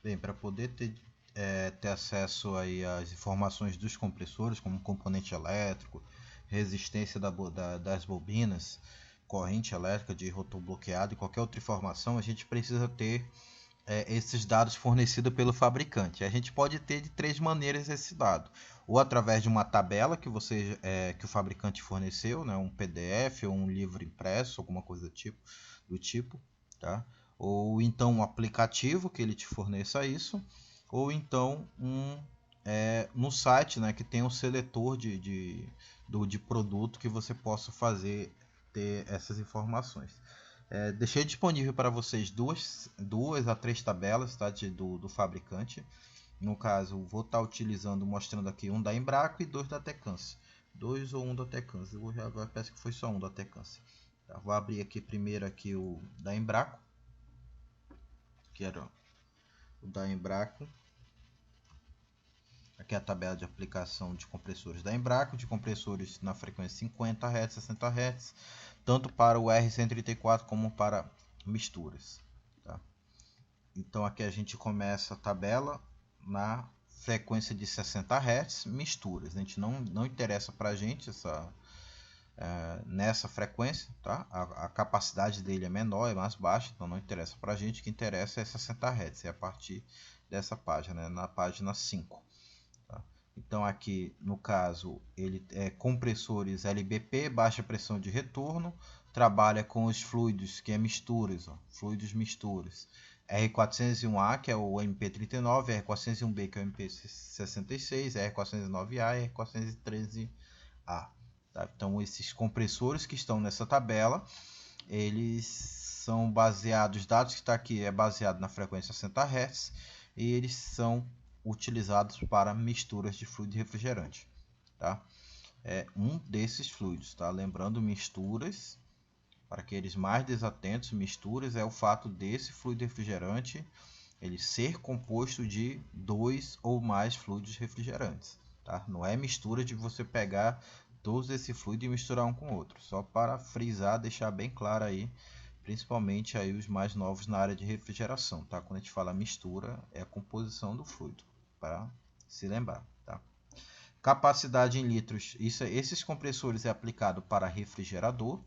Bem, para poder ter acesso aí às informações dos compressores, como componente elétrico, resistência das bobinas, corrente elétrica de rotor bloqueado e qualquer outra informação, a gente precisa ter esses dados fornecidos pelo fabricante. A gente pode ter de três maneiras esse dado: ou através de uma tabela que o fabricante forneceu, né, um PDF ou um livro impresso, alguma coisa do tipo, tá? Ou então um aplicativo que ele te forneça isso, ou então no site, né, que tem um seletor de produto que você possa ter essas informações. Deixei disponível para vocês duas a três tabelas, tá, do fabricante. No caso, vou estar utilizando, mostrando aqui um da Embraco e dois da Tecance. Dois ou um da Tecance. Eu já parece que foi só um da Tecance. Tá, vou abrir aqui primeiro aqui o da Embraco, que era o da Embraco. Aqui é a tabela de aplicação de compressores da Embraco, de compressores na frequência 50 Hz, 60 Hz, tanto para o R134 como para misturas. Tá? Então aqui a gente começa a tabela na frequência de 60 Hz, misturas. A gente não interessa para a gente nessa frequência, tá? A capacidade dele é menor, é mais baixa, então não interessa para a gente. O que interessa é 60 Hz, é a partir dessa página, né? Na página 5. Tá? Então aqui no caso ele é compressores LBP, baixa pressão de retorno, trabalha com os fluidos que é misturas, ó, fluidos misturas. R401A, que é o MP39, R401B, que é o MP66, R409A e R413A. Tá? Então esses compressores que estão nessa tabela, eles são baseados, os dados que está aqui é baseado na frequência 60 Hz, e eles são utilizados para misturas de fluido refrigerante. Tá? É um desses fluidos, tá? Lembrando, misturas, para aqueles mais desatentos, misturas é o fato desse fluido refrigerante ele ser composto de dois ou mais fluidos refrigerantes. Tá? Não é mistura de você pegar todos esse fluido e misturar um com o outro. Só para frisar, deixar bem claro aí, principalmente aí os mais novos na área de refrigeração. Tá? Quando a gente fala mistura, é a composição do fluido, para se lembrar. Tá? Capacidade em litros, esses compressores é aplicado para refrigerador.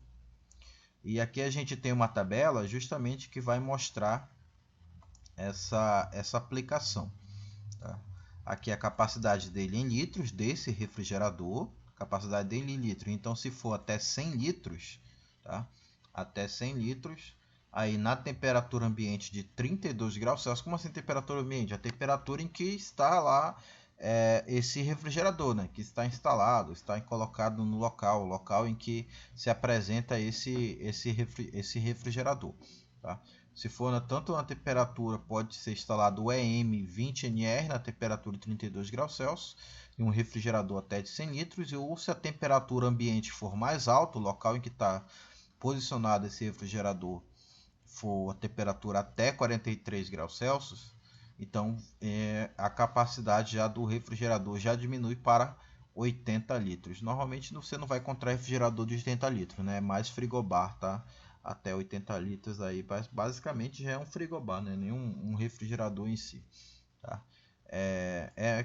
E aqui a gente tem uma tabela justamente que vai mostrar essa aplicação. Tá? Aqui a capacidade dele em litros desse refrigerador, capacidade dele em litros. Então, se for até 100 litros, tá? Até 100 litros, aí na temperatura ambiente de 32 graus Celsius, como assim temperatura ambiente? A temperatura em que está lá esse refrigerador, né? Que está instalado, está colocado no local, o local em que se apresenta esse refrigerador. Tá? Se for tanto na temperatura, pode ser instalado o EM20NR na temperatura de 32 graus Celsius, em um refrigerador até de 100 litros, ou se a temperatura ambiente for mais alta, o local em que está posicionado esse refrigerador for a temperatura até 43 graus Celsius, então a capacidade já do refrigerador já diminui para 80 litros. Normalmente você não vai encontrar refrigerador de 80 litros, né? É mais frigobar, tá? Até 80 litros aí, basicamente já é um frigobar, né? Nenhum um refrigerador em si, tá?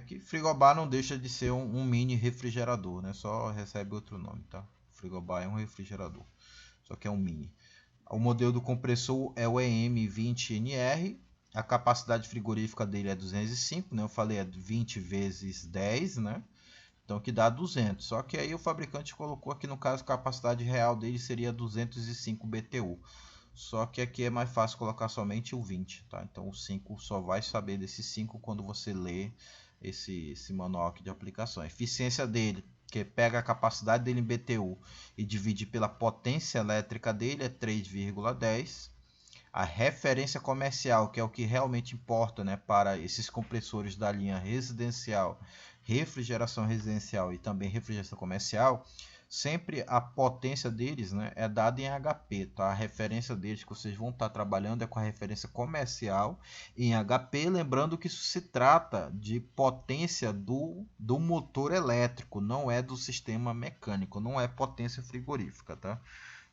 Que frigobar não deixa de ser um mini refrigerador, né? Só recebe outro nome, tá? Frigobar é um refrigerador, só que é um mini. O modelo do compressor é o EM20NR. A capacidade frigorífica dele é 205, né? Eu falei é 20 vezes 10, né? Então que dá 200. Só que aí o fabricante colocou aqui, no caso, a capacidade real dele seria 205 BTU. Só que aqui é mais fácil colocar somente o 20, tá? Então o 5 só vai saber desse 5 quando você lê esse manual aqui de aplicação. A eficiência dele, que pega a capacidade dele em BTU e divide pela potência elétrica dele, é 3,10. A referência comercial, que é o que realmente importa, né, para esses compressores da linha residencial, refrigeração residencial e também refrigeração comercial, sempre a potência deles, né, é dada em HP, tá? A referência deles que vocês vão estar trabalhando é com a referência comercial em HP, lembrando que isso se trata de potência do motor elétrico, não é do sistema mecânico, não é potência frigorífica, tá?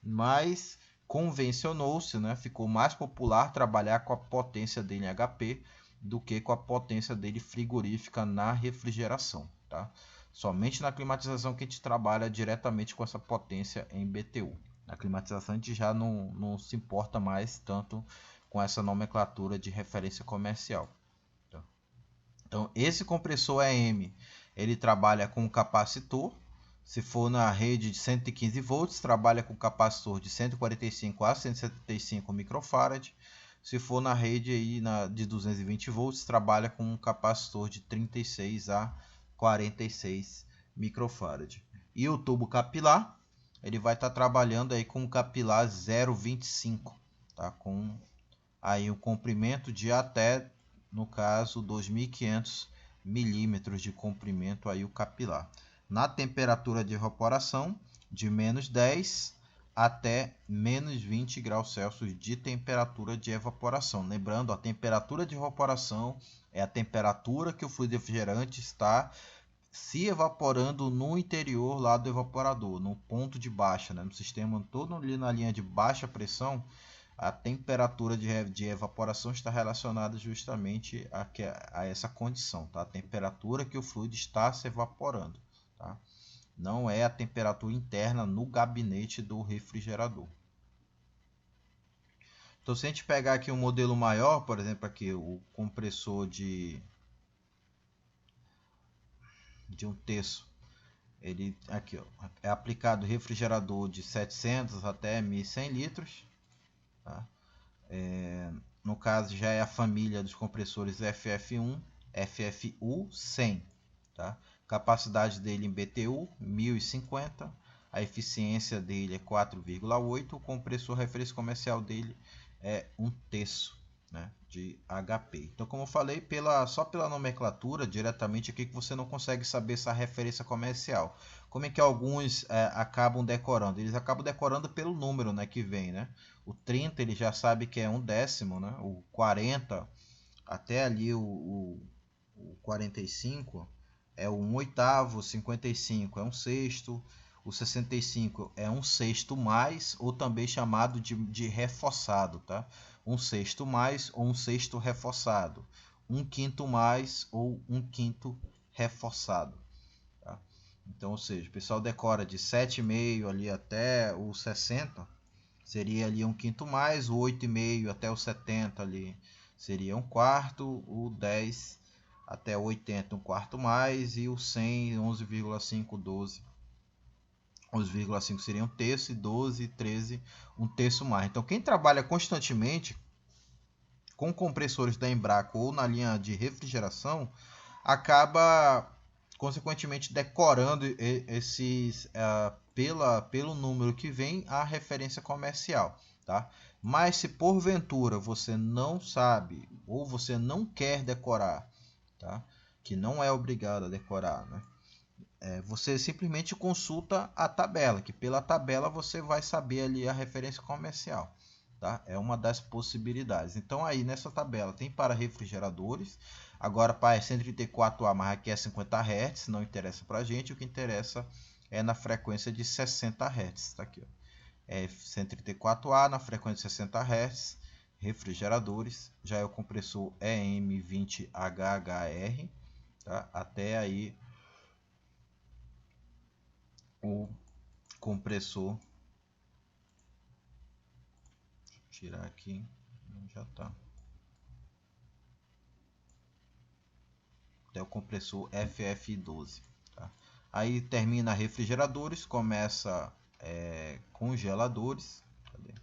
Mas convencionou-se, né, ficou mais popular trabalhar com a potência dele em HP do que com a potência dele frigorífica na refrigeração, tá? Somente na climatização que a gente trabalha diretamente com essa potência em BTU. Na climatização a gente já não se importa mais tanto com essa nomenclatura de referência comercial. Então esse compressor EM, ele trabalha com capacitor. Se for na rede de 115 volts, trabalha com capacitor de 145 a 175 microfarad. Se for na rede aí de 220 volts, trabalha com um capacitor de 36 a 46 microfarad. E o tubo capilar, ele vai estar trabalhando aí com um capilar 0,25, tá? Com aí um comprimento de até, no caso, 2.500 milímetros de comprimento aí o capilar. Na temperatura de evaporação de menos 10 até menos 20 graus Celsius de temperatura de evaporação. Lembrando, a temperatura de evaporação é a temperatura que o fluido refrigerante está se evaporando no interior lá do evaporador, no ponto de baixa, né? No sistema todo ali na linha de baixa pressão, a temperatura de evaporação está relacionada justamente a essa condição, tá? A temperatura que o fluido está se evaporando, tá? Não é a temperatura interna no gabinete do refrigerador. Então, se a gente pegar aqui um modelo maior, por exemplo, aqui o compressor de um terço, ele aqui ó, é aplicado refrigerador de 700 até 1.100 litros, tá? No caso já é a família dos compressores FF1, FFU 100, tá? Capacidade dele em BTU 1050, a eficiência dele é 4,8, o compressor referência comercial dele é 1/3, né, de HP. Então, como eu falei, só pela nomenclatura diretamente aqui que você não consegue saber essa referência comercial. Como é que alguns acabam decorando? Eles acabam decorando pelo número, né, que vem, né? O 30 ele já sabe que é 1/10, né? O 40 até ali o 45 é um oitavo, 55 é um sexto, o 65 é um sexto mais, ou também chamado de reforçado, tá? Um sexto mais ou um sexto reforçado, um quinto mais ou um quinto reforçado, tá? Então, ou seja, o pessoal decora de 7,5 ali até o 60, seria ali um quinto mais, o 8,5 até o 70 ali seria um quarto, o 10 até 80 um quarto mais, e o 100, 11,5, 12. 11,5 seria um terço, e 12, 13, um terço mais. Então, quem trabalha constantemente com compressores da Embraco ou na linha de refrigeração, acaba, consequentemente, decorando esses, pelo número que vem, a referência comercial, tá? Mas se porventura você não sabe ou você não quer decorar, tá? Que não é obrigado a decorar, né? Você simplesmente consulta a tabela, que pela tabela você vai saber ali a referência comercial, tá? É uma das possibilidades. Então aí nessa tabela tem para refrigeradores. Agora para 134A, mas aqui é 50 Hz, não interessa para a gente. O que interessa é na frequência de 60 Hz, tá aqui, ó. É 134A na frequência de 60 Hz, refrigeradores. Já é o compressor EM20HHR, tá? Até aí o compressor, deixa eu tirar aqui, já está, até o compressor FF12, tá? Aí termina refrigeradores, começa congeladores. Cadê?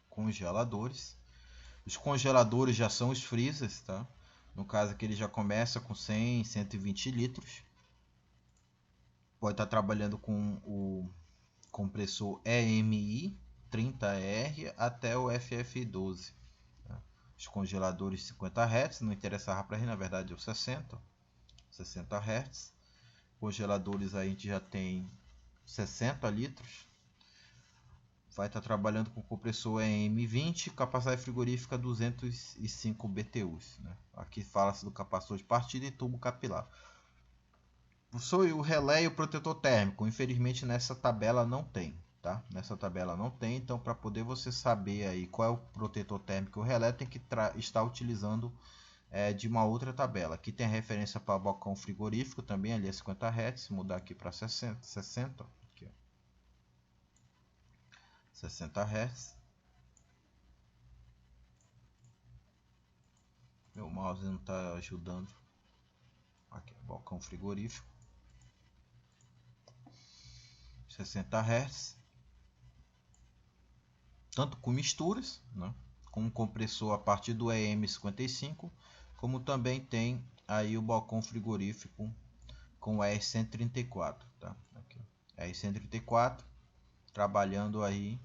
Congeladores. Os congeladores já são os freezers, tá? No caso aqui ele já começa com 100, 120 litros. Pode estar trabalhando com o compressor EMI 30R até o FF12. Tá? Os congeladores 50 Hz, não interessava para a gente, na verdade é o 60 Hz. Congeladores aí a gente já tem 60 litros. Vai estar trabalhando com compressor EM20, capacidade frigorífica 205 BTUs, né? Aqui fala-se do capacitor de partida e tubo capilar. O relé e o protetor térmico, infelizmente nessa tabela não tem, tá? Nessa tabela não tem, então para poder você saber aí qual é o protetor térmico e o relé, tem que estar utilizando de uma outra tabela. Aqui tem a referência para balcão frigorífico, também ali é 50 Hz, mudar aqui para 60 aqui, ó. 60 Hz. Meu mouse não está ajudando. Aqui, balcão frigorífico. 60 Hz. Tanto com misturas, né, com um compressor a partir do EM55, como também tem aí o balcão frigorífico com o ER134, tá? Aqui, ER134, trabalhando aí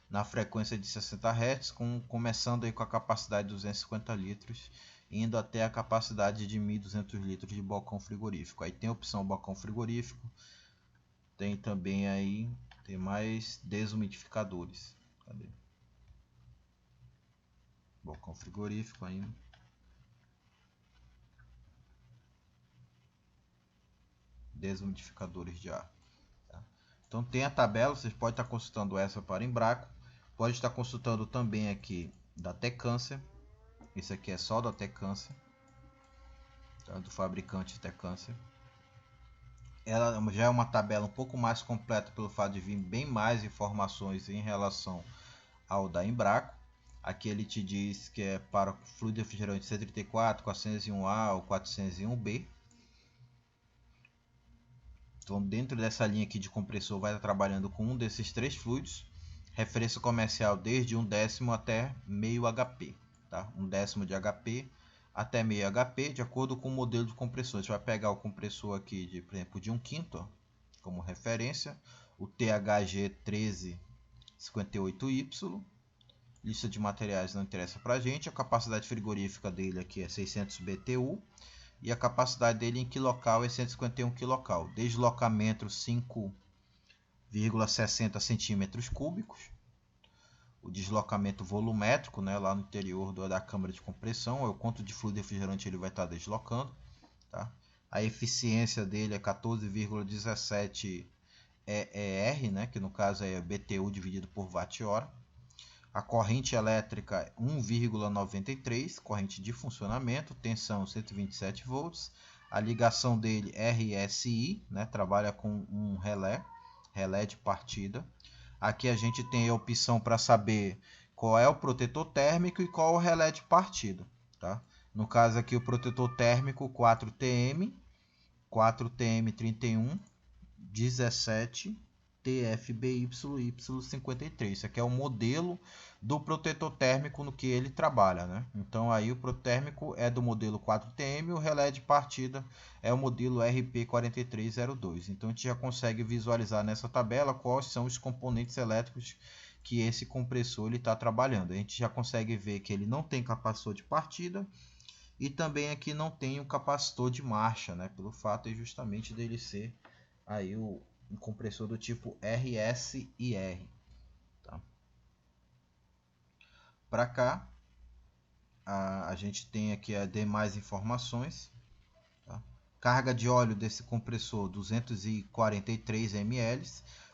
na frequência de 60 Hz, começando aí com a capacidade de 250 litros, indo até a capacidade de 1.200 litros de balcão frigorífico. Aí tem a opção balcão frigorífico, tem também aí, tem mais desumidificadores. Cadê? Balcão frigorífico ainda. Desumidificadores de ar. Tá? Então tem a tabela, vocês podem estar consultando essa para Embraco. Pode estar consultando também aqui da Tecâncer. Esse aqui é só da Tecâncer, tá? Do fabricante Tecâncer. Ela já é uma tabela um pouco mais completa pelo fato de vir bem mais informações em relação ao da Embraco. Aqui ele te diz que é para fluido refrigerante 134, 401A ou 401B. Então, dentro dessa linha aqui de compressor, vai estar trabalhando com um desses três fluidos. Referência comercial desde 1/10 até meio HP. Tá? 1/10 de HP até meio HP, de acordo com o modelo de compressor. A gente vai pegar o compressor aqui, por exemplo, de 1/5, ó, como referência. O THG1358Y. Lista de materiais não interessa para a gente. A capacidade frigorífica dele aqui é 600 BTU. E a capacidade dele em quilocal é 151 quilocal. Deslocamento 5,60 centímetros cúbicos. O deslocamento volumétrico, né, lá no interior da câmara de compressão, é o quanto de fluido refrigerante ele vai estar deslocando. Tá? A eficiência dele é 14,17 ER, né, que no caso é BTU dividido por watt-hora. A corrente elétrica 1,93, corrente de funcionamento, tensão 127 volts. A ligação dele RSI, né, trabalha com um relé de partida. Aqui a gente tem a opção para saber qual é o protetor térmico e qual é o relé de partida. Tá? No caso aqui o protetor térmico 4TM 31 17 TFBYY53. Isso aqui é o modelo do protetor térmico no que ele trabalha, né? Então aí o protetor térmico é do modelo 4TM, o relé de partida é o modelo RP4302. Então a gente já consegue visualizar nessa tabela quais são os componentes elétricos que esse compressor está trabalhando. A gente já consegue ver que ele não tem capacitor de partida e também aqui não tem um capacitor de marcha, né? Pelo fato justamente dele ser aí um compressor do tipo RSIR. Tá? Para cá, a gente tem aqui as demais informações. Tá? Carga de óleo desse compressor 243 ml.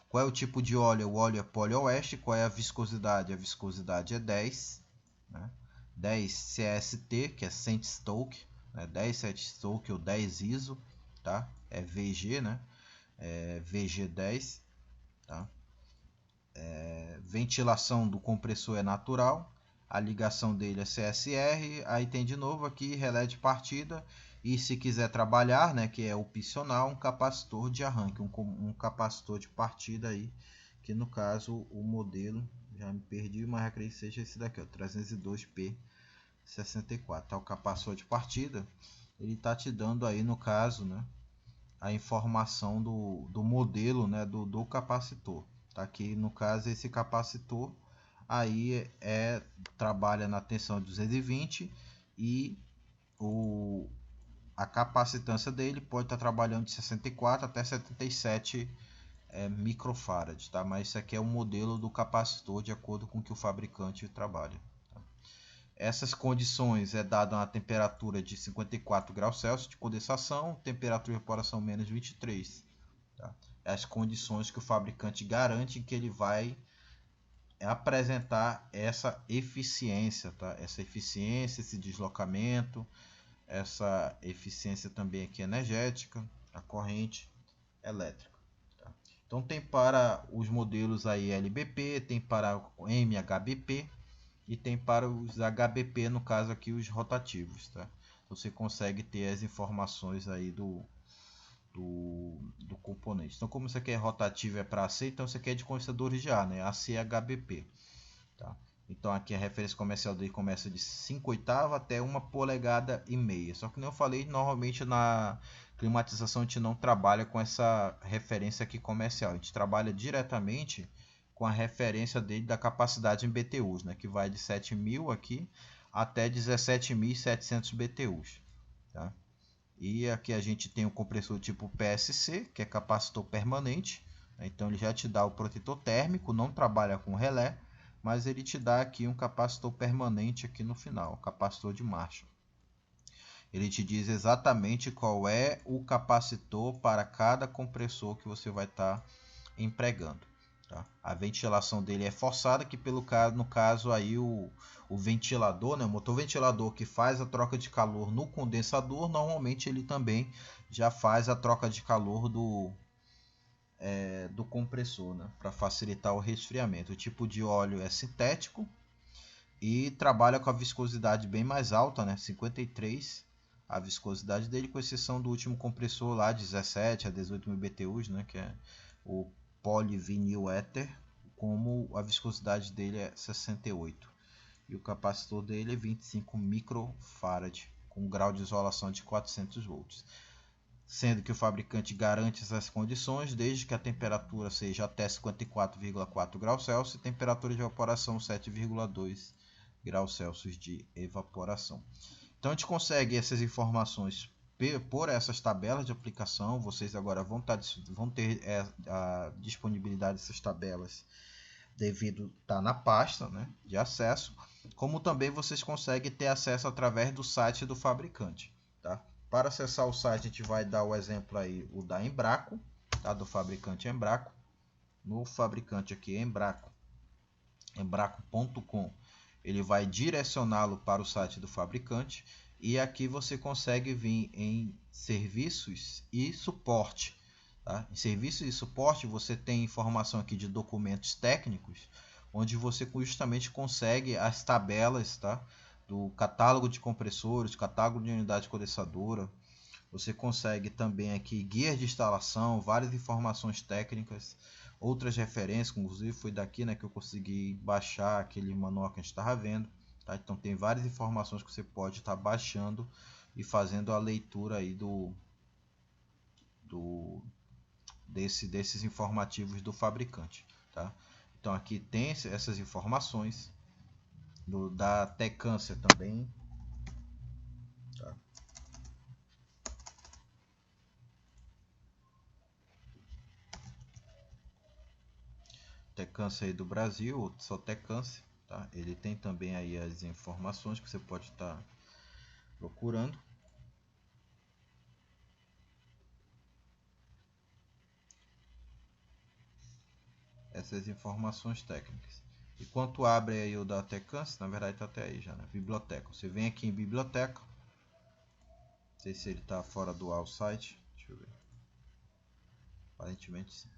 Qual é o tipo de óleo? O óleo é Polioeste. Qual é a viscosidade? A viscosidade é 10. Né? 10 CST, que é Cent Stoke. Né? 10 Cent Stoke ou 10 ISO. Tá? É VG, né? VG10, tá? Ventilação do compressor é natural, a ligação dele é CSR, aí tem de novo aqui relé de partida e se quiser trabalhar, né, que é opcional, um capacitor de arranque, um capacitor de partida aí, que no caso o modelo, já me perdi, mas acredito que seja esse daqui, ó, 302P64, tá? O capacitor de partida, ele tá te dando aí no caso, né, a informação do modelo, né, do capacitor. Tá? Aqui no caso esse capacitor aí trabalha na tensão de 220 e a capacitância dele pode estar trabalhando de 64 até 77 microfarad, tá? Mas isso aqui é o modelo do capacitor de acordo com que o fabricante trabalha. Essas condições é dada uma temperatura de 54 graus Celsius de condensação, temperatura de evaporação menos 23. Tá? as condições que o fabricante garante que ele vai apresentar essa eficiência, tá? Essa eficiência, esse deslocamento, essa eficiência também aqui energética, a corrente elétrica. Tá? Então tem para os modelos aí LBP, tem para o MHBP e tem para os HBP, no caso aqui os rotativos. Tá? Você consegue ter as informações aí do componente. Então, como isso aqui é rotativo, é para AC, então isso aqui é de condensadores de ar, né? ACHBP. Tá? Então, aqui a referência comercial dele começa de 5/8 até 1,5 polegadas. Só que, como eu falei, normalmente na climatização a gente não trabalha com essa referência aqui comercial. A gente trabalha diretamente com a referência dele da capacidade em BTUs, né? Que vai de 7.000 aqui até 17.700 BTUs. Tá? E aqui a gente tem o compressor tipo PSC, que é capacitor permanente. Então ele já te dá o protetor térmico, não trabalha com relé, mas ele te dá aqui um capacitor permanente aqui no final, capacitor de marcha. Ele te diz exatamente qual é o capacitor para cada compressor que você vai estar empregando. Tá? A ventilação dele é forçada, que no caso aí o ventilador, né, o motor ventilador que faz a troca de calor no condensador, normalmente ele também já faz a troca de calor do compressor, né, para facilitar o resfriamento. O tipo de óleo é sintético e trabalha com a viscosidade bem mais alta, né, 53 a viscosidade dele, com exceção do último compressor lá, 17 a 18.000 BTUs, né, que é o polivinil éter, como a viscosidade dele é 68 e o capacitor dele é 25 microfarad com um grau de isolação de 400 volts, sendo que o fabricante garante essas condições desde que a temperatura seja até 54,4 graus Celsius e temperatura de evaporação 7,2 graus Celsius de evaporação. Então a gente consegue essas informações por essas tabelas de aplicação. Vocês agora vão ter a disponibilidade dessas tabelas devido estar na pasta, né, de acesso, como também vocês conseguem ter acesso através do site do fabricante. Tá? Para acessar o site a gente vai dar o exemplo aí, o da Embraco, tá? Do fabricante Embraco. No fabricante aqui embraco.com, ele vai direcioná-lo para o site do fabricante. E aqui você consegue vir em serviços e suporte. Tá? Em serviços e suporte você tem informação aqui de documentos técnicos, onde você justamente consegue as tabelas, tá? Do catálogo de compressores, catálogo de unidade condensadora. Você consegue também aqui guias de instalação, várias informações técnicas, outras referências, inclusive foi daqui, né, que eu consegui baixar aquele manual que a gente estava vendo. Tá? Então tem várias informações que você pode estar baixando e fazendo a leitura aí desses informativos do fabricante. Tá? Então aqui tem essas informações da Tecância também. Tá? Tecância aí do Brasil, só Tecância. Tá? Ele tem também aí as informações que você pode estar procurando. Essas informações técnicas. E quando abre aí o da Tecância, na verdade está até aí já, né? Biblioteca. Você vem aqui em biblioteca. Não sei se ele está fora do ar o site. Deixa eu ver. Aparentemente sim.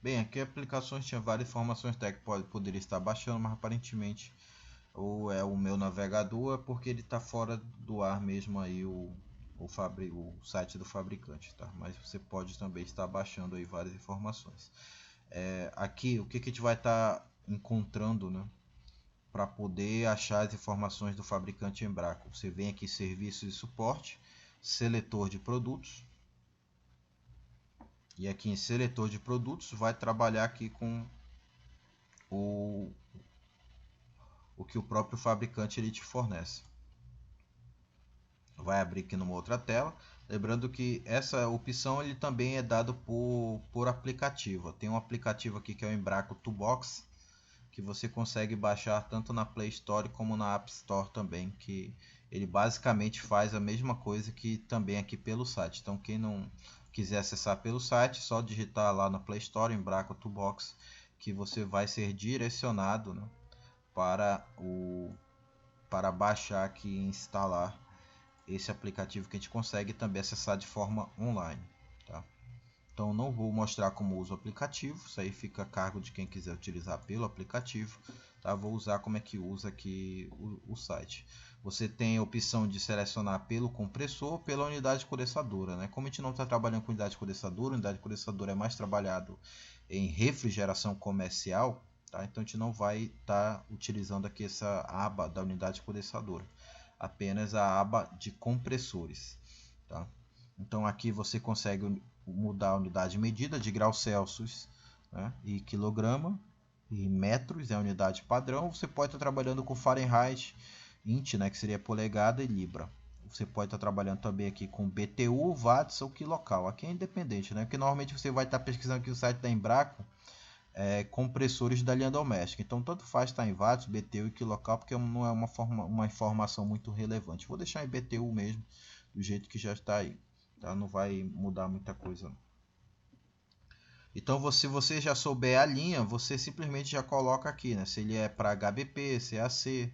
Bem, aqui aplicações tinha várias informações técnicas, poderia estar baixando, mas aparentemente ou é o meu navegador, é porque ele está fora do ar mesmo aí o site do fabricante, tá? Mas você pode também estar baixando aí várias informações. Aqui o que a gente vai estar encontrando, né, para poder achar as informações do fabricante Embraco. Você vem aqui serviços e suporte, seletor de produtos. E aqui em seletor de produtos vai trabalhar aqui com o que o próprio fabricante ele te fornece. vai abrir aqui numa outra tela. Lembrando que essa opção ele também é dado por aplicativo. Tem um aplicativo aqui que é o Embraco Toolbox, que você consegue baixar tanto na Play Store como na App Store também, que ele basicamente faz a mesma coisa que também aqui pelo site. Então quem não quiser acessar pelo site, só digitar lá na Play Store Embraco Toolbox, que você vai ser direcionado, né, para baixar aqui e instalar esse aplicativo que a gente consegue também acessar de forma online, tá? Então não vou mostrar como uso o aplicativo, isso aí fica a cargo de quem quiser utilizar pelo aplicativo, tá? Vou usar como é que usa aqui o site. Você tem a opção de selecionar pelo compressor ou pela unidade condensadora, né? Como a gente não está trabalhando com unidade condensadora é mais trabalhado em refrigeração comercial, tá? Então a gente não vai estar utilizando aqui essa aba da unidade condensadora, apenas a aba de compressores, tá? Então aqui você consegue mudar a unidade de medida de graus Celsius, né, e quilograma, e metros é a unidade padrão. Você pode estar trabalhando com Fahrenheit, Int, né, que seria polegada, e Libra. Você pode estar trabalhando também aqui com BTU, watts ou quilocal. Aqui é independente, né, porque normalmente você vai estar pesquisando aqui no site da Embraco compressores da linha doméstica. Então tanto faz estar em watts, BTU e quilocal, porque não é uma informação muito relevante. Vou deixar em BTU mesmo, do jeito que já está aí. Tá? Não vai mudar muita coisa não. Então se você já souber a linha, você simplesmente já coloca aqui, né? Se ele é para HBP, CAC,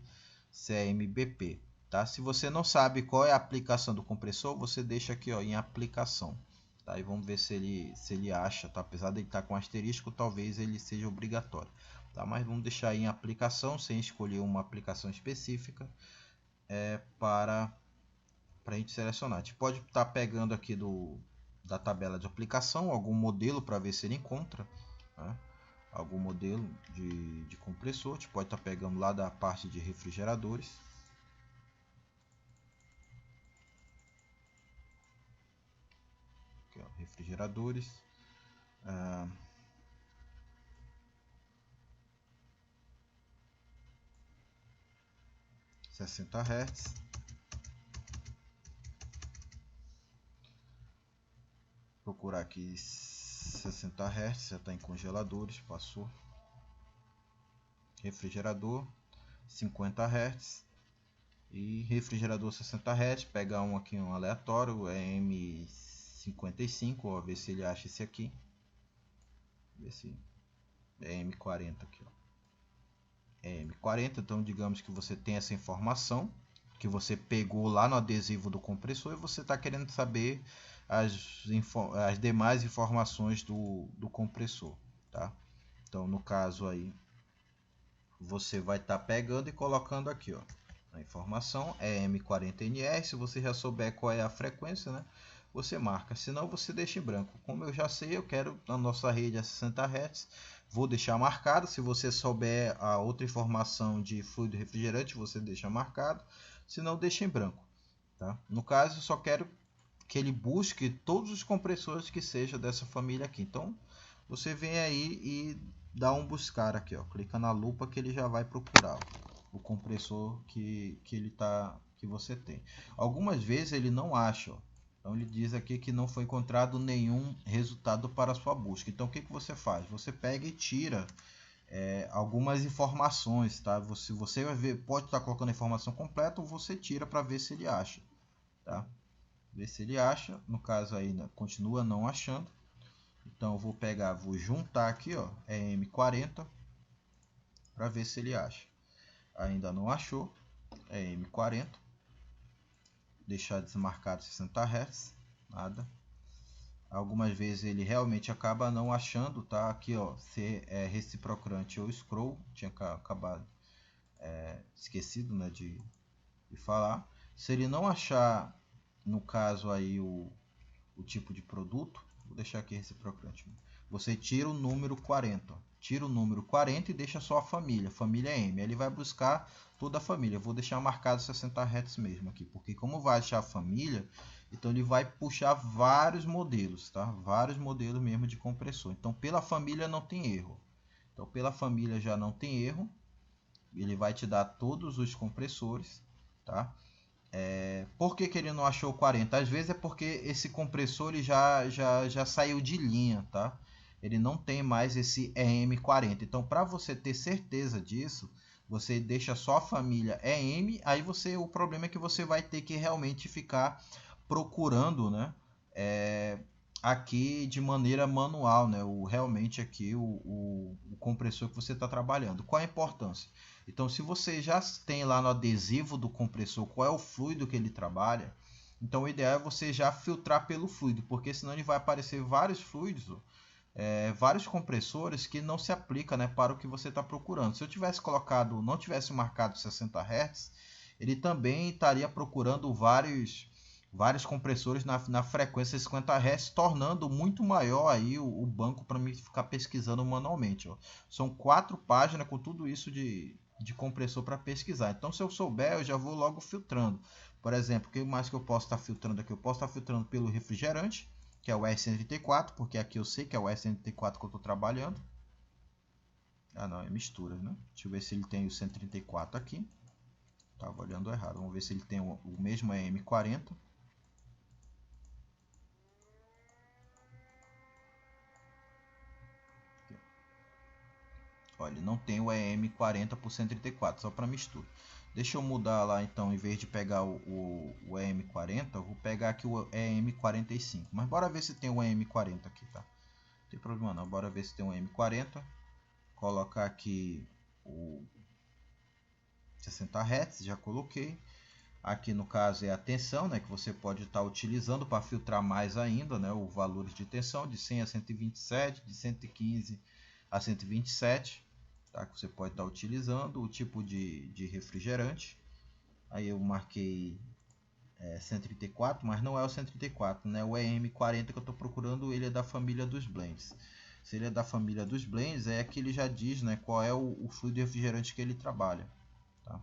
CMBP. Tá? Se você não sabe qual é a aplicação do compressor, você deixa aqui, ó, em aplicação. Tá? E vamos ver se ele acha, tá? Apesar de ele estar com asterisco, talvez ele seja obrigatório. Tá? Mas vamos deixar aí em aplicação, sem escolher uma aplicação específica, para a gente selecionar. A gente pode estar pegando aqui da tabela de aplicação algum modelo para ver se ele encontra, né, algum modelo de compressor. A gente pode estar pegando lá da parte de refrigeradores. Aqui, ó, refrigeradores. 60 Hz. Procurar aqui 60 Hz, já está em congeladores, passou. Refrigerador 50 Hz e refrigerador 60 Hz. Pega um aqui, um aleatório, é M55, ó, ver se ele acha esse aqui. Ver se é M40 aqui, ó. É M40, então digamos que você tem essa informação que você pegou lá no adesivo do compressor e você está querendo saber as demais informações do compressor, tá? Então no caso aí você vai estar pegando e colocando aqui, ó, a informação é M40NR. Se você já souber qual é a frequência, né, você marca, senão você deixa em branco. Como eu já sei, eu quero a nossa rede a 60 Hz, vou deixar marcado. Se você souber a outra informação de fluido refrigerante, você deixa marcado, senão deixa em branco, tá? No caso, eu só quero que ele busque todos os compressores que sejam dessa família aqui. Então você vem aí e dá um buscar aqui, ó, clica na lupa que ele já vai procurar, ó, o compressor que você tem. Algumas vezes ele não acha, ó. Então ele diz aqui que não foi encontrado nenhum resultado para a sua busca. Então o que você faz? Você pega e tira algumas informações, tá? Você vai ver, pode estar colocando a informação completa ou você tira para ver se ele acha, tá? Ver se ele acha. No caso aí, né, continua não achando. Então eu vou pegar, vou juntar aqui, ó, M40 para ver se ele acha. Ainda não achou, M40. Deixar desmarcado 60 Hz, nada. Algumas vezes ele realmente acaba não achando, tá? Aqui, ó, se é reciprocante ou scroll, tinha acabado esquecido, né, de falar. Se ele não achar, no caso aí o tipo de produto, vou deixar aqui reciprocante. Você tira o número 40, tira o número 40 e deixa só a família M. Ele vai buscar toda a família. Eu vou deixar marcado 60 Hz mesmo aqui, porque como vai achar a família, então ele vai puxar vários modelos, tá? Vários modelos mesmo de compressor. Então pela família não tem erro. Então pela família já não tem erro. Ele vai te dar todos os compressores, tá? Por que ele não achou 40? Às vezes é porque esse compressor ele já saiu de linha, tá? Ele não tem mais esse EM40. Então, para você ter certeza disso, você deixa só a família EM. Aí o problema é que você vai ter que realmente ficar procurando, né? Aqui de maneira manual, né? Realmente aqui o compressor que você está trabalhando. Qual a importância? Então, se você já tem lá no adesivo do compressor qual é o fluido que ele trabalha, então o ideal é você já filtrar pelo fluido, porque senão ele vai aparecer vários fluidos, vários compressores que não se aplica, né, para o que você está procurando. Se eu tivesse colocado, não tivesse marcado 60 Hz, ele também estaria procurando vários compressores na frequência 50 Hz, tornando muito maior aí o banco para mim ficar pesquisando manualmente. Ó. São 4 páginas com tudo isso de compressor para pesquisar. Então, se eu souber, eu já vou logo filtrando. Por exemplo, o que mais que eu posso estar filtrando aqui? Eu posso estar filtrando pelo refrigerante, que é o R134, porque aqui eu sei que é o R134 que eu estou trabalhando. Ah, não, é mistura, né? Deixa eu ver se ele tem o 134 aqui. Estava olhando errado. Vamos ver se ele tem o mesmo EM40. Olha, ele não tem o EM40 por 134, só para mistura. Deixa eu mudar lá então, em vez de pegar o EM40, eu vou pegar aqui o EM45. Mas bora ver se tem o EM40 aqui, tá? Não tem problema não, bora ver se tem o EM40. Colocar aqui o 60 Hz, já coloquei. Aqui no caso é a tensão, né, que você pode estar utilizando para filtrar mais ainda, né, os valores de tensão de 100 a 127, de 115 a 127. Tá, que você pode estar utilizando, o tipo de refrigerante. Aí eu marquei 134, mas não é o 134, né? O EM40 que eu estou procurando, ele é da família dos blends. Se ele é da família dos blends, é que ele já diz, né, qual é o fluido refrigerante que ele trabalha. Tá?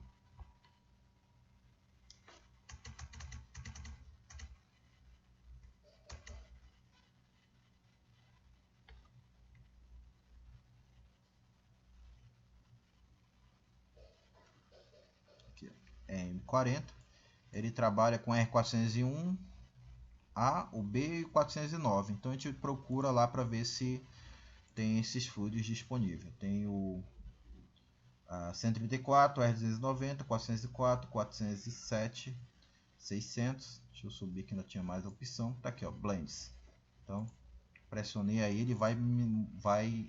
Aqui, EM40. Ele trabalha com R401, A, o B e o 409. Então a gente procura lá para ver se tem esses fluidos disponíveis. Tem o 134, R290, 404, 407, 600. Deixa eu subir que ainda tinha mais opção. Tá aqui, ó, blends. Então, pressionei aí, ele vai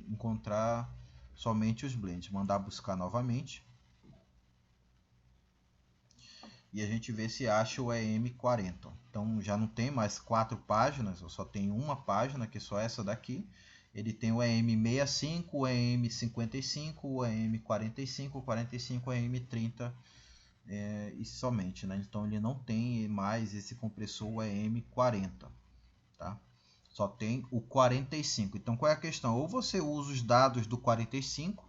encontrar somente os blends. Mandar buscar novamente. E a gente vê se acha o EM40. Então já não tem mais 4 páginas, eu só tenho uma página, que é só essa daqui. Ele tem o EM65, o EM55, o EM45, o 45, o EM30 e somente, né? Então ele não tem mais esse compressor EM40, tá? Só tem o 45. Então qual é a questão? Ou você usa os dados do 45,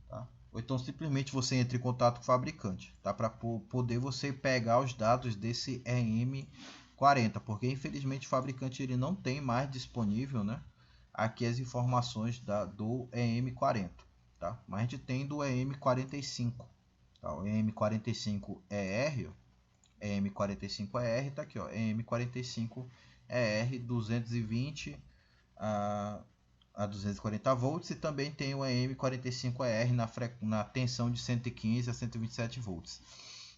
tá? Ou então simplesmente você entra em contato com o fabricante, tá? Para poder você pegar os dados desse EM40, porque infelizmente o fabricante ele não tem mais disponível, né, aqui as informações do EM40, tá? Mas a gente tem do EM45, tá? O EM45ER, EM45ER tá aqui, ó, EM45ER 220 a 240 volts, e também tem o EM45ER na tensão de 115 a 127 volts.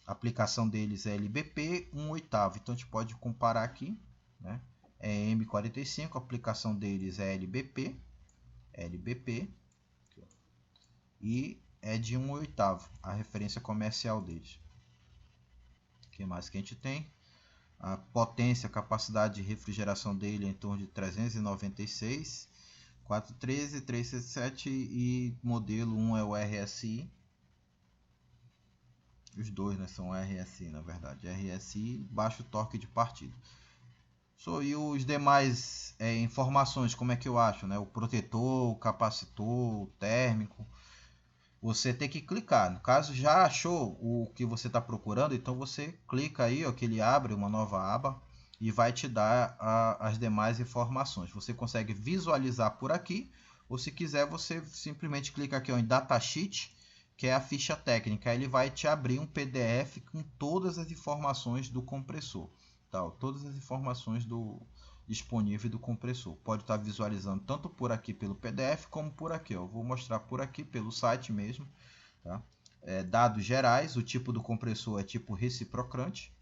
A aplicação deles é LBP 1/8. Então a gente pode comparar aqui, né? EM45, a aplicação deles é LBP e é de 1/8 a referência comercial deles. O que mais que a gente tem? A potência, a capacidade de refrigeração dele é em torno de 396, 413, 377 e modelo 1 é o RSI. Os dois, né, são RSI, na verdade. RSI, baixo torque de partida. E os demais informações, como é que eu acho, né? O protetor, o capacitor, o térmico. Você tem que clicar. No caso, já achou o que você está procurando, então você clica aí, ó, que ele abre uma nova aba e vai te dar as demais informações. Você consegue visualizar por aqui, ou se quiser você simplesmente clica aqui, ó, em datasheet que é a ficha técnica. Aí ele vai te abrir um PDF com todas as informações do compressor, tá? Todas as informações disponível do compressor. Pode estar visualizando tanto por aqui pelo PDF como por aqui. Eu vou mostrar por aqui pelo site mesmo, tá? Dados gerais, o tipo do compressor é tipo reciprocante,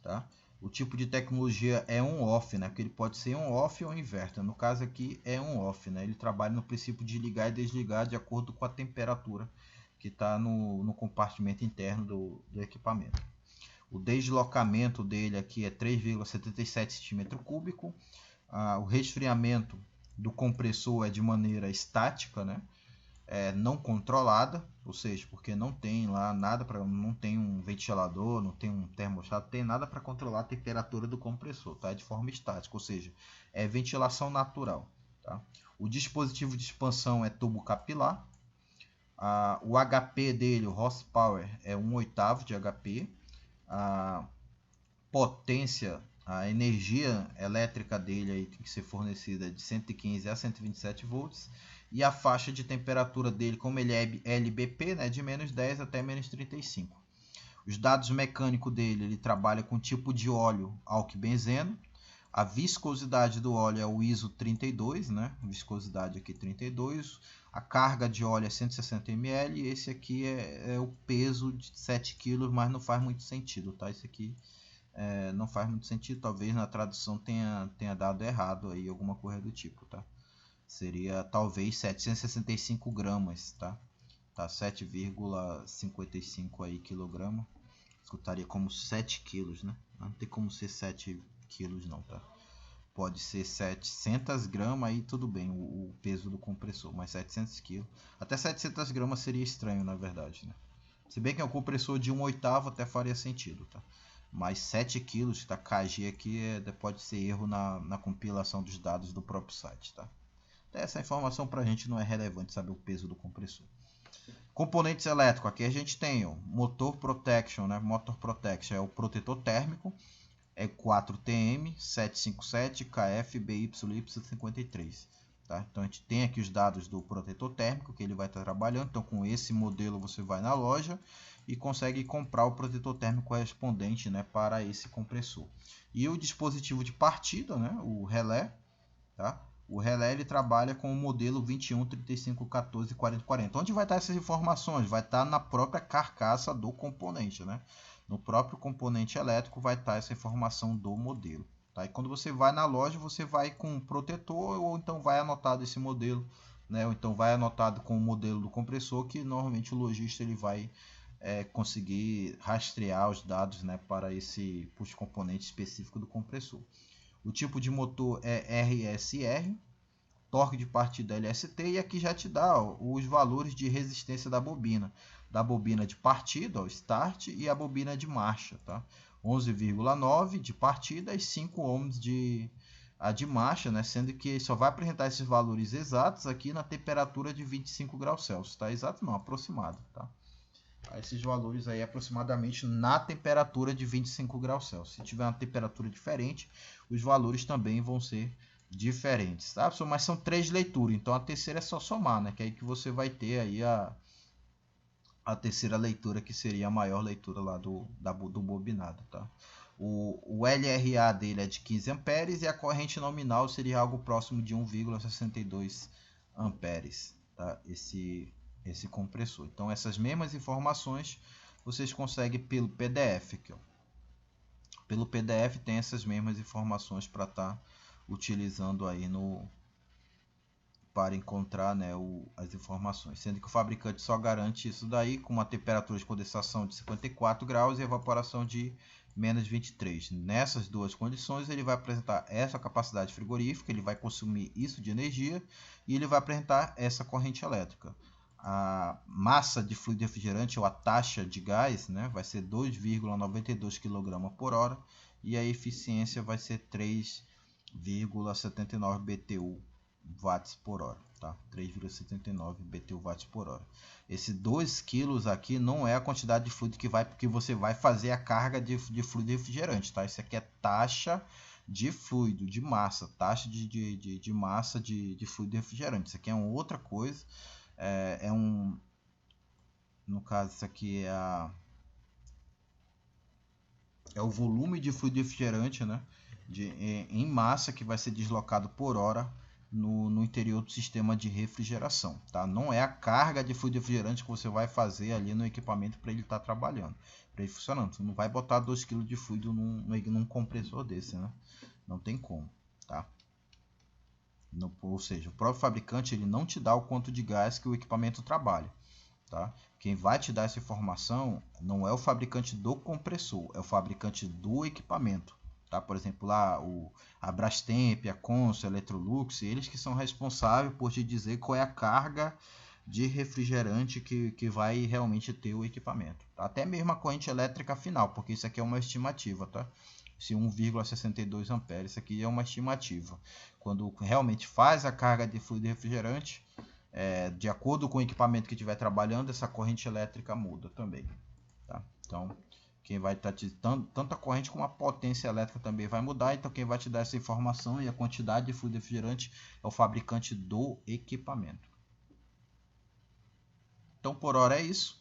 tá? O tipo de tecnologia é on-off, né? Porque ele pode ser on-off ou inverter. No caso aqui é on-off, né? Ele trabalha no princípio de ligar e desligar de acordo com a temperatura que está no compartimento interno do equipamento. O deslocamento dele aqui é 3,77 cm3. O resfriamento do compressor é de maneira estática, né? Não controlada, ou seja, porque não tem lá nada não tem um ventilador, não tem um termostato, não tem nada para controlar a temperatura do compressor, tá? É de forma estática, ou seja, é ventilação natural, tá? O dispositivo de expansão é tubo capilar. O HP dele, o horsepower, é 1/8 de HP. A potência, a energia elétrica dele aí tem que ser fornecida de 115 a 127 volts. E a faixa de temperatura dele, como ele é LBP, né, de menos 10 até menos 35. Os dados mecânicos dele, ele trabalha com tipo de óleo álquido-benzeno. A viscosidade do óleo é o ISO 32, né? Viscosidade aqui 32. A carga de óleo é 160 ml. E esse aqui é o peso de 7 kg, mas não faz muito sentido, tá? Esse aqui não faz muito sentido. Talvez na tradução tenha dado errado aí, alguma coisa do tipo, tá? Seria talvez 765 gramas, tá? 7,55 aí quilograma. Escutaria como 7 quilos, né? Não tem como ser 7 quilos não, tá? Pode ser 700 gramas aí, tudo bem, o peso do compressor, mas 700 quilos. Até 700 gramas seria estranho, na verdade, né? Se bem que é um compressor de 1/8 até faria sentido, tá? Mas 7 quilos, tá? KG aqui pode ser erro na compilação dos dados do próprio site, tá? Essa informação para a gente não é relevante saber o peso do compressor. Componentes elétricos, aqui a gente tem o motor protection, né? Motor protection é o protetor térmico, é 4TM 757 KF BYY53, tá? Então a gente tem aqui os dados do protetor térmico que ele vai estar trabalhando. Então com esse modelo você vai na loja e consegue comprar o protetor térmico correspondente, né, para esse compressor. E o dispositivo de partida, né, o relé, tá? O relé ele trabalha com o modelo 21, 35, 14, 40, 40. Onde vai estar essas informações? Vai estar na própria carcaça do componente, né? No próprio componente elétrico vai estar essa informação do modelo, tá? E quando você vai na loja, você vai com o protetor ou então vai anotado esse modelo, né? Ou então vai anotado com o modelo do compressor, que normalmente o lojista ele vai conseguir rastrear os dados, né, para os componentes específicos do compressor. O tipo de motor é RSR, torque de partida LST, e aqui já te dá os valores de resistência da bobina de partida, start, e a bobina de marcha, tá? 11,9 de partida e 5 ohms de marcha, né? Sendo que só vai apresentar esses valores exatos aqui na temperatura de 25 graus Celsius, tá? Exato não, aproximado, tá? Esses valores aí aproximadamente na temperatura de 25 graus Celsius. Se tiver uma temperatura diferente, os valores também vão ser diferentes, tá? Mas são 3 leituras, então a terceira é só somar, né? Que aí que você vai ter aí a terceira leitura, que seria a maior leitura lá do bobinado, tá? O LRA dele é de 15 amperes e a corrente nominal seria algo próximo de 1,62 amperes, tá? Esse compressor. Então essas mesmas informações vocês conseguem pelo PDF aqui, ó. Pelo PDF tem essas mesmas informações para estar utilizando aí para encontrar, né, as informações, sendo que o fabricante só garante isso daí com uma temperatura de condensação de 54 graus e evaporação de menos 23. Nessas duas condições ele vai apresentar essa capacidade frigorífica, ele vai consumir isso de energia e ele vai apresentar essa corrente elétrica. A massa de fluido refrigerante, ou a taxa de gás, né, vai ser 2,92 kg por hora e a eficiência vai ser 3,79 BTU watts por hora, tá? 3,79 BTU watts por hora. Esse 2 kg aqui não é a quantidade de fluido que você vai fazer a carga de fluido refrigerante, tá? Isso aqui é taxa de fluido, de massa, taxa de massa de fluido refrigerante. Isso aqui é uma outra coisa. No caso, isso aqui é o volume de fluido refrigerante, né, em massa que vai ser deslocado por hora no interior do sistema de refrigeração. Tá? Não é a carga de fluido refrigerante que você vai fazer ali no equipamento para ele estar trabalhando, para ele funcionando. Você não vai botar 2 kg de fluido num compressor desse, né? Não tem como. Tá? Ou seja, o próprio fabricante ele não te dá o quanto de gás que o equipamento trabalha. Tá? Quem vai te dar essa informação não é o fabricante do compressor, é o fabricante do equipamento. Tá? Por exemplo, lá a Brastemp, a Consul, a Electrolux, eles que são responsáveis por te dizer qual é a carga de refrigerante que vai realmente ter o equipamento. Tá? Até mesmo a corrente elétrica final, porque isso aqui é uma estimativa. Tá? Esse 1,62 amperes, isso aqui é uma estimativa. Quando realmente faz a carga de fluido refrigerante, de acordo com o equipamento que estiver trabalhando, essa corrente elétrica muda também. Tá? Então, quem vai estar tanto a corrente como a potência elétrica também vai mudar. Então, quem vai te dar essa informação e a quantidade de fluido refrigerante é o fabricante do equipamento. Então, por hora é isso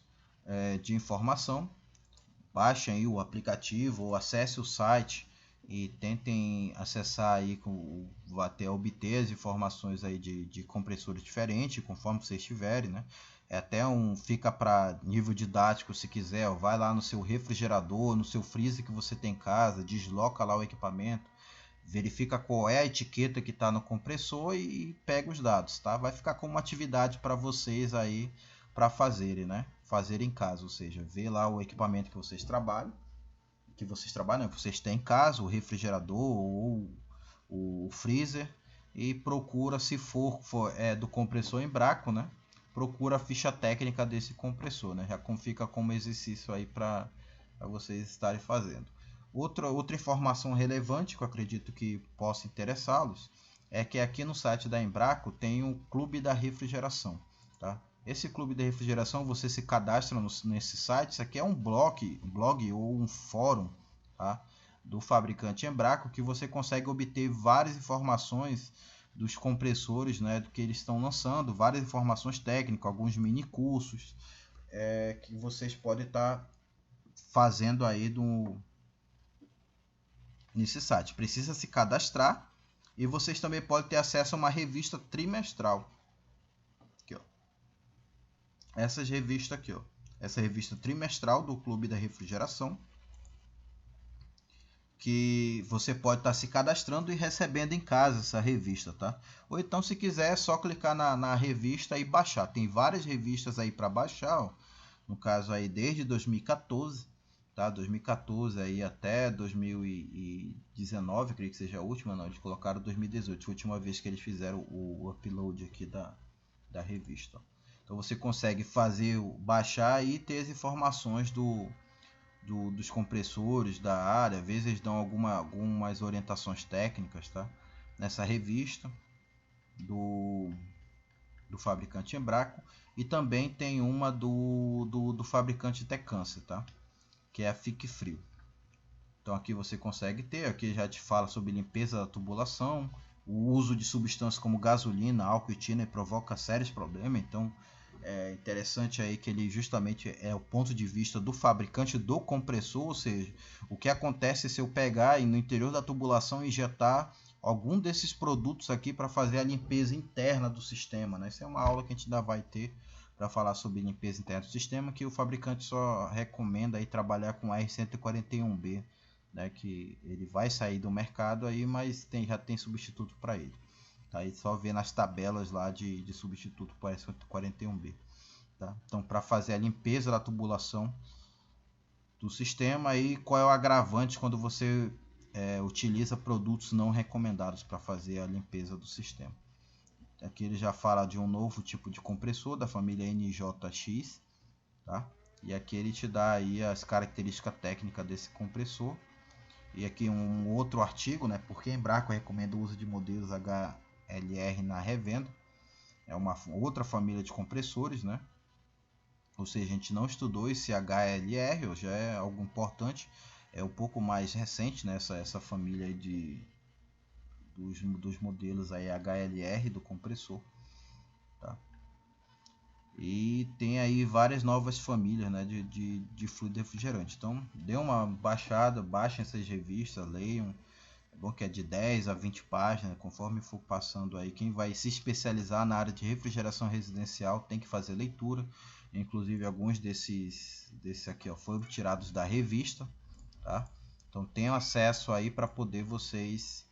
de informação. Baixem aí o aplicativo ou acesse o site e tentem acessar aí até obter as informações aí de compressores diferentes conforme vocês tiverem, né? Fica para nível didático se quiser, vai lá no seu refrigerador, no seu freezer que você tem em casa, desloca lá o equipamento, verifica qual é a etiqueta que está no compressor e pega os dados, tá? Vai ficar como uma atividade para vocês aí para fazerem, né? Fazer em casa, ou seja, ver lá o equipamento que vocês trabalham, que vocês têm em casa, o refrigerador ou o freezer, e procura, se for do compressor Embraco, né? Procura a ficha técnica desse compressor, né? Já fica como exercício aí para vocês estarem fazendo. Outra informação relevante que eu acredito que possa interessá-los é que aqui no site da Embraco tem o Clube da Refrigeração, tá? Esse clube de refrigeração, você se cadastra nesse site. Isso aqui é um blog ou um fórum, tá? Do fabricante Embraco, que você consegue obter várias informações dos compressores, né, do que eles estão lançando, várias informações técnicas, alguns mini cursos que vocês podem estar fazendo aí nesse site. Precisa se cadastrar e vocês também podem ter acesso a uma revista trimestral. Essas revistas aqui, ó. Essa revista trimestral do Clube da Refrigeração, que você pode estar se cadastrando e recebendo em casa essa revista, tá? Ou então, se quiser, é só clicar na revista e baixar. Tem várias revistas aí para baixar, ó. No caso aí desde 2014, tá? 2014 aí até 2019, creio que seja a última, não, eles colocaram 2018, foi a última vez que eles fizeram o upload aqui da revista. Então você consegue baixar e ter as informações dos compressores da área. Às vezes eles dão algumas orientações técnicas, tá? Nessa revista do fabricante Embraco. E também tem uma do fabricante Tecâncer, tá? Que é a Fique Frio. Então aqui você consegue ter, aqui já te fala sobre limpeza da tubulação, o uso de substâncias como gasolina, álcool e tiner provoca sérios problemas. Então é interessante aí que ele justamente é o ponto de vista do fabricante do compressor, ou seja, o que acontece se eu pegar e no interior da tubulação injetar algum desses produtos aqui para fazer a limpeza interna do sistema, né? Essa é uma aula que a gente ainda vai ter para falar sobre limpeza interna do sistema, que o fabricante só recomenda aí trabalhar com R141B, né? Que ele vai sair do mercado aí, mas já tem substituto para ele. Aí só vê nas tabelas lá de substituto para S41B. Tá? Então, para fazer a limpeza da tubulação do sistema, aí qual é o agravante quando você utiliza produtos não recomendados para fazer a limpeza do sistema. Aqui ele já fala de um novo tipo de compressor da família NJX, tá? E aqui ele te dá aí as características técnicas desse compressor. E aqui um outro artigo, né? Porque a Embraco recomenda o uso de modelos HLR na revenda. É uma outra família de compressores, né? Ou seja, a gente não estudou esse HLR, já é algo importante. É um pouco mais recente, né? Essa família aí dos modelos aí HLR do compressor. Tá? E tem aí várias novas famílias, né, de fluido refrigerante. Então, dê uma baixada, baixem essas revistas, leiam. É bom que é de 10 a 20 páginas, conforme for passando aí. Quem vai se especializar na área de refrigeração residencial tem que fazer leitura. Inclusive, alguns desses aqui ó, foram tirados da revista. Tá? Então, tenham acesso aí para poder vocês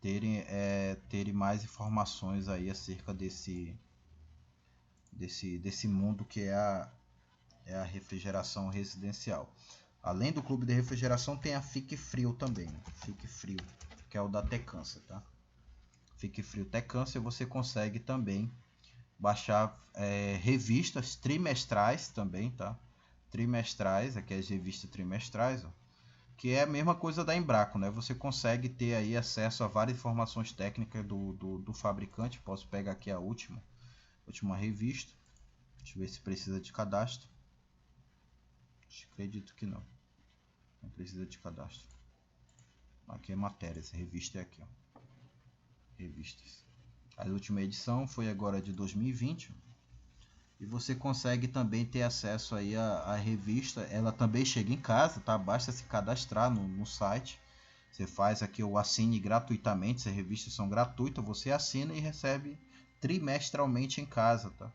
terem mais informações aí acerca desse mundo que é a refrigeração residencial. Além do clube de refrigeração, tem a Fique Frio também. Fique Frio, que é o da Tecâncer, tá? Fique Frio Tecâncer, você consegue também baixar revistas trimestrais também, tá? Trimestrais, aqui as revistas trimestrais, ó, que é a mesma coisa da Embraco, né? Você consegue ter aí acesso a várias informações técnicas do fabricante. Posso pegar aqui a última revista. Deixa eu ver se precisa de cadastro. Acredito que não. Não precisa de cadastro. Aqui é matérias. Revista é aqui, ó. Revistas. A última edição foi agora de 2020. E você consegue também ter acesso aí à revista. Ela também chega em casa, tá? Basta se cadastrar no site. Você faz aqui o assine gratuitamente. Essas revistas são gratuitas. Você assina e recebe trimestralmente em casa, tá?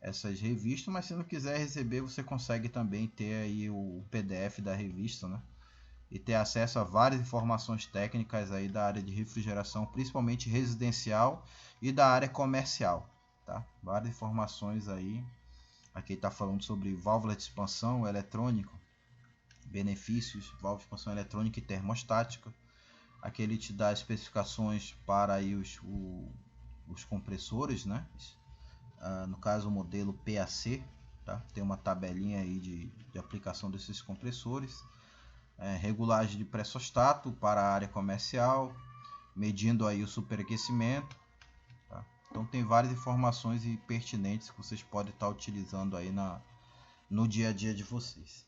Essas revistas, mas se não quiser receber, você consegue também ter aí o PDF da revista, né? E ter acesso a várias informações técnicas aí da área de refrigeração, principalmente residencial e da área comercial, tá? Várias informações aí. Aqui está falando sobre válvula de expansão eletrônica, benefícios, válvula de expansão eletrônica e termostática. Aqui ele te dá especificações para aí os compressores, né? No caso o modelo PAC, tá? Tem uma tabelinha aí de aplicação desses compressores, regulagem de pressostato para a área comercial, medindo aí o superaquecimento, tá? Então tem várias informações pertinentes que vocês podem estar utilizando aí no dia a dia de vocês.